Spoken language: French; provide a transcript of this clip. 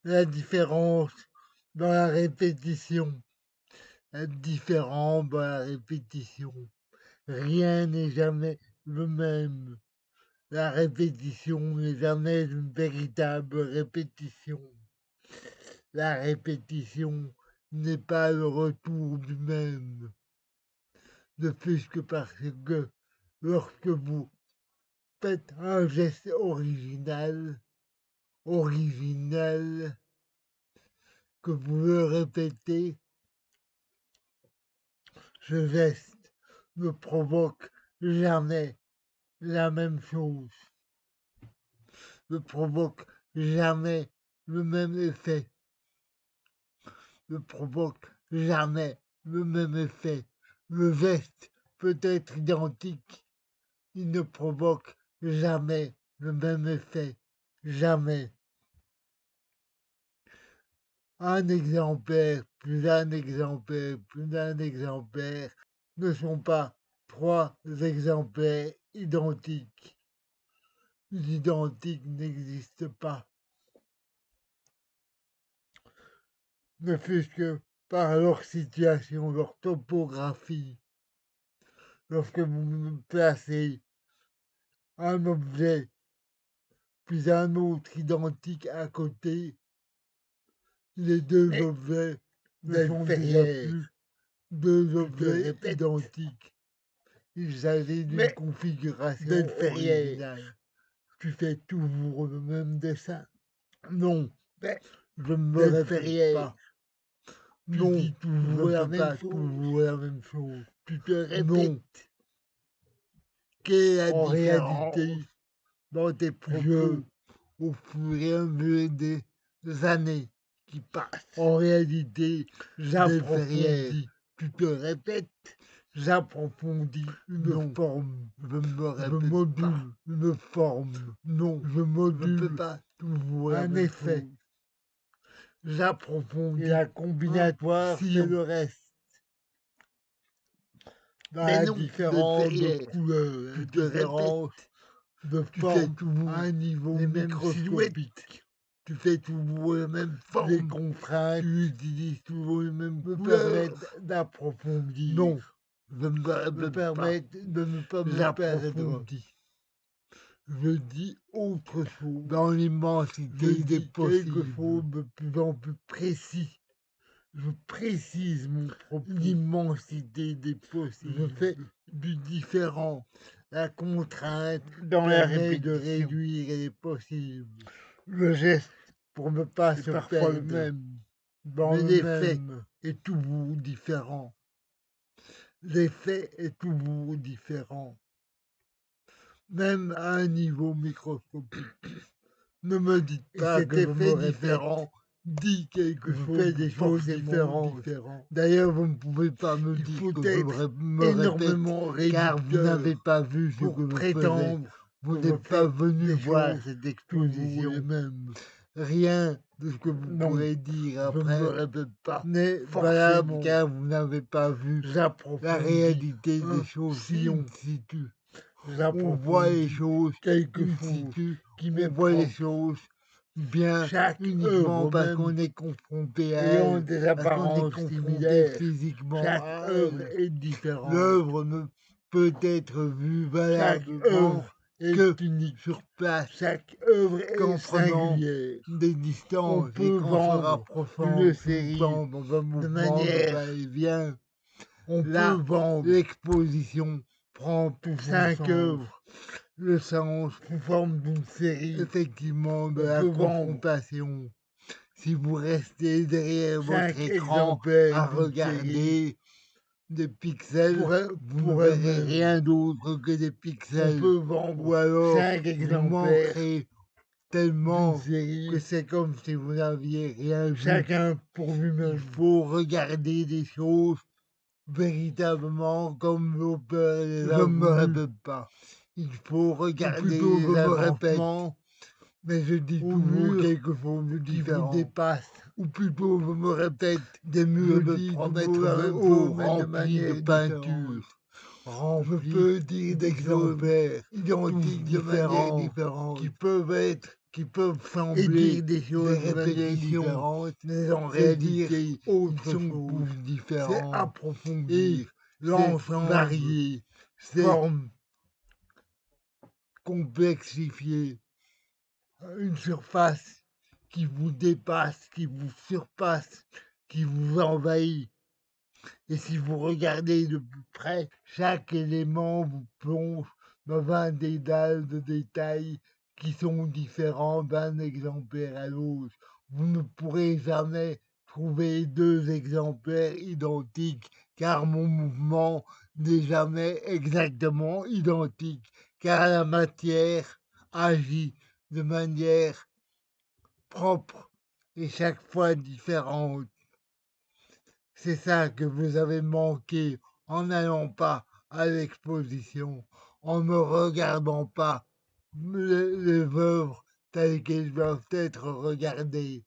la différence dans la répétition, la différence dans la répétition. Rien n'est jamais le même. La répétition n'est jamais une véritable répétition. La répétition n'est pas le retour du même. Ne plus que parce que lorsque vous faites un geste original, que vous le répétez, ce geste ne provoque jamais la même chose, ne provoque jamais le même effet, ne provoque jamais le même effet. Le geste peut être identique, il ne provoque jamais le même effet, jamais. Un exemplaire, plus d'un exemplaire, plus d'un exemplaire ne sont pas trois exemplaires identiques. L'identique n'existe pas. Ne fût-ce que par leur situation, leur topographie. Lorsque vous placez un objet puis un autre identique à côté, les deux objets ne sont déjà plus deux objets identiques. Il s'agit d'une configuration originale. Tu fais toujours le même dessin. Non, je ne me répète pas. Non, tu dis toujours la même chose. Toujours la même chose. Tu te répètes. Non. Quelle est la différence réalité, dans tes propos au fur et à mesure des années qui passent? En réalité, j'approfondis. Tu te répètes. J'approfondis une forme. Je me répète. Je module une forme. Non, je module pas toujours un effet. J'approfondis. Et la combinatoire, c'est le reste. Dans la différence de couleurs, la différence de forme à un niveau microscopique. Tu fais toujours la même forme. Les contraintes, tu utilises toujours les mêmes couleurs. Permettent d'approfondir. Non, je me permettre de ne pas me perdre. Je dis autre chose. Dans l'immensité des possibles. Quelque chose de plus en plus précis. Je précise mon propos. L'immensité des possibles. Je fais du différent. La contrainte dans la répétition de réduire les possibles. Le geste pour ne pas se perdre. Le même. Dans l'effet est toujours différent. L'effet est toujours différent. Même à un niveau microscopique. Ne me dites pas que cet effet différent dit quelque chose. Fait des choses différentes. D'ailleurs, vous ne pouvez pas me dire que je me énormément répète, car vous n'avez pas vu ce que je faisais. Vous n'êtes pas venu voir cette exposition. Rien de ce que vous pourrez dire après ne me répète pas. N'est valable car vous n'avez pas vu la réalité des choses si on situe. On voit les choses quelque chose qui me voit les choses bien uniquement parce qu'on est confronté à elle, parce qu'on est confronté physiquement à elle. Est différente. L'œuvre ne peut être vue valablement que unique sur place. Chaque œuvre est singulière. Des distances, on peut vendre se rapprochant une série de manière va-et-vient. On peut vendre l'exposition prend pour 5 œuvres le sens sous forme d'une série, effectivement, de la confrontation. Si vous restez derrière votre écran à regarder des pixels, vous ne verrez rien d'autre que des pixels. On peut vendre ou alors 5 exemplaires. Vous manquerez tellement que c'est comme si vous n'aviez rien vu. Chacun pour lui-même. Il faut regarder des choses véritablement comme l'auteur les a. Je ne me répète pas. Il faut regarder les avancements, mais je dis toujours quelque chose de différent. Qui vous dépasse. Ou plutôt, je me répète, des murs de 3 mètres de haut remplis de peinture. Je peux dire d'exemplaires identiques de manière différente, qui peuvent être qui peuvent sembler des choses différentes, mais en réalité, ils sont tous différents. C'est approfondir, l'ensemble varié, forme complexifiée, une surface qui vous dépasse, qui vous surpasse, qui vous envahit. Et si vous regardez de plus près, chaque élément vous plonge dans un dédale de détails qui sont différents d'un exemplaire à l'autre. Vous ne pourrez jamais trouver deux exemplaires identiques, car mon mouvement n'est jamais exactement identique, car la matière agit de manière propre et chaque fois différente. C'est ça que vous avez manqué en n'allant pas à l'exposition, en ne regardant pas les œuvres telles qu'elles doivent être regardées.